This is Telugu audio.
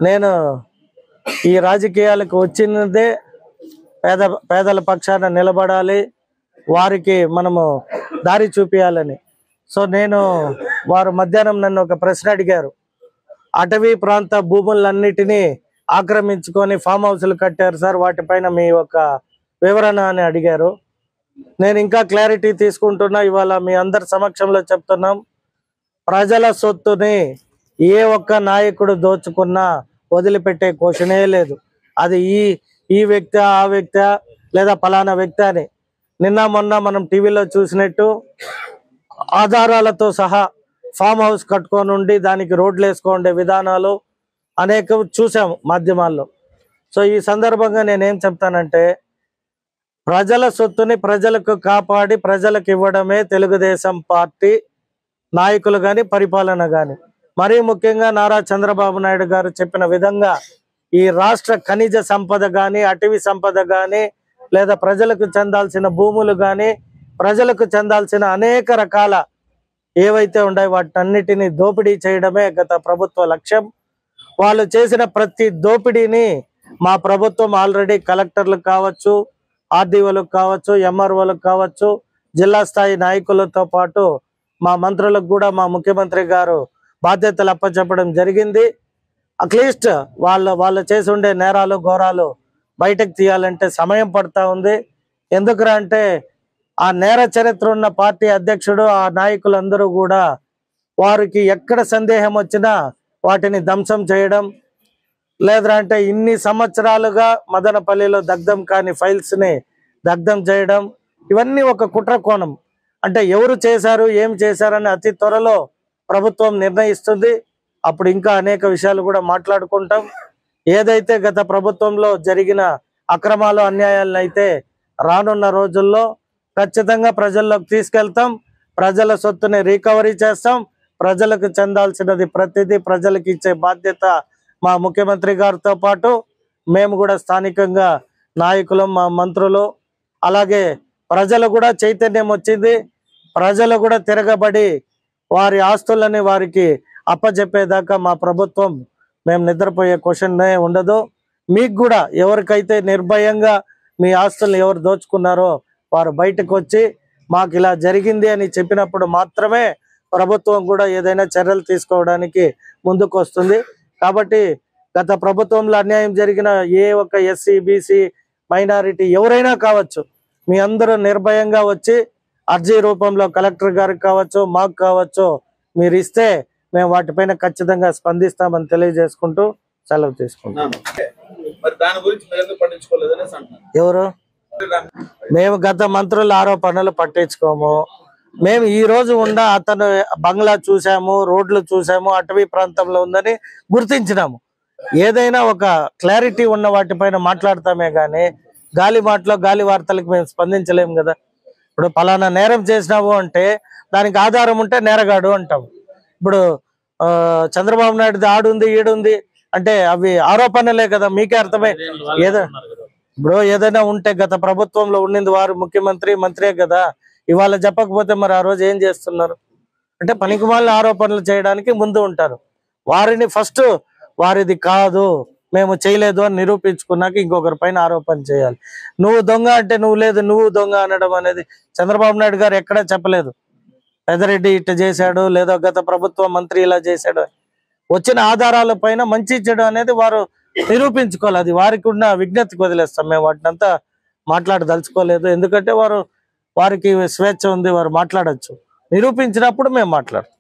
నేను ఈ రాజకీయాలకు వచ్చినదే పేదల పక్షాన నిలబడాలి, వారికి మనము దారి చూపించాలని. సో నేను వారు మధ్యాహ్నం నన్ను ఒక ప్రశ్న అడిగారు. అటవీ ప్రాంత భూములన్నిటినీ ఆక్రమించుకొని ఫామ్ హౌస్లు కట్టారు సార్, వాటిపైన మీ ఒక వివరణ అని అడిగారు. నేను ఇంకా క్లారిటీ తీసుకుంటున్నా. ఇవాళ మీ అందరి సమక్షంలో చెప్తున్నాం, ప్రజల సొత్తుని ఏ ఒక్క నాయకుడు దోచుకున్నా వదిలిపెట్టే క్వశ్చనే లేదు. అది ఈ వ్యక్తి, ఆ వ్యక్తి, లేదా ఫలానా వ్యక్తి అని. నిన్న మొన్న మనం టీవీలో చూసినట్టు ఆధారాలతో సహా ఫామ్ హౌస్ కట్టుకొని ఉండి దానికి రోడ్లు వేసుకోండే విధానాలు అనేక చూసాము మాధ్యమాల్లో. సో ఈ సందర్భంగా నేనేం చెప్తానంటే, ప్రజల సొత్తుని ప్రజలకు కాపాడి ప్రజలకు ఇవ్వడమే తెలుగుదేశం పార్టీ నాయకులు కానీ పరిపాలన కానీ. మరీ ముఖ్యంగా నారా చంద్రబాబు నాయుడు గారు చెప్పిన విధంగా ఈ రాష్ట్ర ఖనిజ సంపద కానీ, అటవీ సంపద కానీ, లేదా ప్రజలకు చెందాల్సిన భూములు కానీ, ప్రజలకు చెందాల్సిన అనేక రకాల ఏవైతే ఉన్నాయో వాటన్నిటిని దోపిడీ చేయడమే గత ప్రభుత్వ లక్ష్యం. వాళ్ళు చేసిన ప్రతి దోపిడీని మా ప్రభుత్వం ఆల్రెడీ కలెక్టర్లకు కావచ్చు, ఆర్డీఓలకు కావచ్చు, ఎంఆర్ఓలకు కావచ్చు, జిల్లా స్థాయి నాయకులతో పాటు మా మంత్రులకు కూడా మా ముఖ్యమంత్రి గారు బాధ్యతలు అప్పచెప్పడం జరిగింది. అట్లీస్ట్ వాళ్ళు చేసి ఉండే నేరాలు ఘోరాలు బయటకు తీయాలంటే సమయం పడతా ఉంది. ఎందుకురా అంటే ఆ నేర చరిత్ర ఉన్న పార్టీ అధ్యక్షుడు, ఆ నాయకులందరూ కూడా వారికి ఎక్కడ సందేహం వచ్చినా వాటిని ధ్వంసం చేయడం, లేదా అంటే ఇన్ని సంవత్సరాలుగా మదనపల్లిలో దగ్ధం కాని ఫైల్స్ ని దగ్ధం చేయడం, ఇవన్నీ ఒక కుట్ర కోణం. అంటే ఎవరు చేశారు, ఏం చేశారని అతి త్వరలో ప్రభుత్వం నిర్ణయిస్తుంది. అప్పుడు ఇంకా అనేక విషయాలు కూడా మాట్లాడుకుంటాం. ఏదైతే గత ప్రభుత్వంలో జరిగిన అక్రమాలు, అన్యాయాలను అయితే రానున్న రోజుల్లో ఖచ్చితంగా ప్రజల్లోకి తీసుకెళ్తాం. ప్రజల సొత్తుని రికవరీ చేస్తాం. ప్రజలకు చెందాల్సినది ప్రతిదీ ప్రజలకు ఇచ్చే బాధ్యత మా ముఖ్యమంత్రి గారితో పాటు మేము కూడా స్థానికంగా నాయకులు, మా మంత్రులు, అలాగే ప్రజలు కూడా చైతన్యం వచ్చింది. ప్రజలు కూడా తిరగబడి వారి ఆస్తులని వారికి అప్పచెప్పేదాకా మా ప్రభుత్వం మేము నిద్రపోయే క్వశ్చన్నే ఉండదు. మీకు కూడా ఎవరికైతే నిర్భయంగా మీ ఆస్తులను ఎవరు దోచుకున్నారో వారు బయటకు వచ్చి మాకు ఇలా జరిగింది అని చెప్పినప్పుడు మాత్రమే ప్రభుత్వం కూడా ఏదైనా చర్యలు తీసుకోవడానికి ముందుకు వస్తుంది. కాబట్టి గత ప్రభుత్వంలో అన్యాయం జరిగిన ఏ ఒక్క ఎస్సీ, బీసీ, మైనారిటీ ఎవరైనా కావచ్చు, మీ అందరూ నిర్భయంగా వచ్చి అర్జీ రూపంలో కలెక్టర్ గారికి కావచ్చు, మాకు కావచ్చు, మీరు ఇస్తే మేము వాటిపైన ఖచ్చితంగా స్పందిస్తామని తెలియజేసుకుంటూ సెలవు తీసుకుంటాం. ఎవరు? మేము గత మంత్రుల ఆరోపణలు పట్టించుకోము. మేము ఈ రోజు అతను బంగ్లా చూసాము, రోడ్లు చూసాము, అటవీ ప్రాంతంలో ఉందని గుర్తించినాము. ఏదైనా ఒక క్లారిటీ ఉన్న వాటిపైన మాట్లాడతామే కానీ గాలి మాటలో గాలి వార్తలకు మేము స్పందించలేము కదా. ఇప్పుడు పలానా నేరం చేసినావు అంటే దానికి ఆధారం ఉంటే నేరగాడు అంటాం. ఇప్పుడు చంద్రబాబు నాయుడు ఆడుంది, ఈడుంది అంటే అవి ఆరోపణలే కదా, మీకే అర్థమే. ఇప్పుడు ఏదైనా ఉంటే గత ప్రభుత్వంలో ఉండింది వారు మంత్రే కదా, ఇవాళ చెప్పకపోతే మరి ఆ రోజు ఏం చేస్తున్నారు అంటే పనికిమాలిన ఆరోపణలు చేయడానికి ముందు ఉంటారు. వారిని ఫస్ట్ వారిది కాదు, మేము చేయలేదు అని నిరూపించుకున్నాక ఇంకొకరి పైన ఆరోపణ చేయాలి. నువ్వు దొంగ అంటే నువ్వు లేదు, నువ్వు దొంగ అనడం అనేది చంద్రబాబు నాయుడు గారు ఎక్కడా చెప్పలేదు. పెదరెడ్డి ఇట్ట చేశాడు, లేదా గత ప్రభుత్వ మంత్రి ఇలా చేశాడు. వచ్చిన ఆధారాల పైన మంచి చెడు అనేది వారు నిరూపించుకోవాలి. అది వారికి ఉన్న విజ్ఞతకు వదిలేస్తాం. మేము వాటిని అంతా మాట్లాడదలుచుకోలేదు. ఎందుకంటే వారికి స్వేచ్ఛ ఉంది, వారు మాట్లాడచ్చు. నిరూపించినప్పుడు మేము మాట్లాడతాం.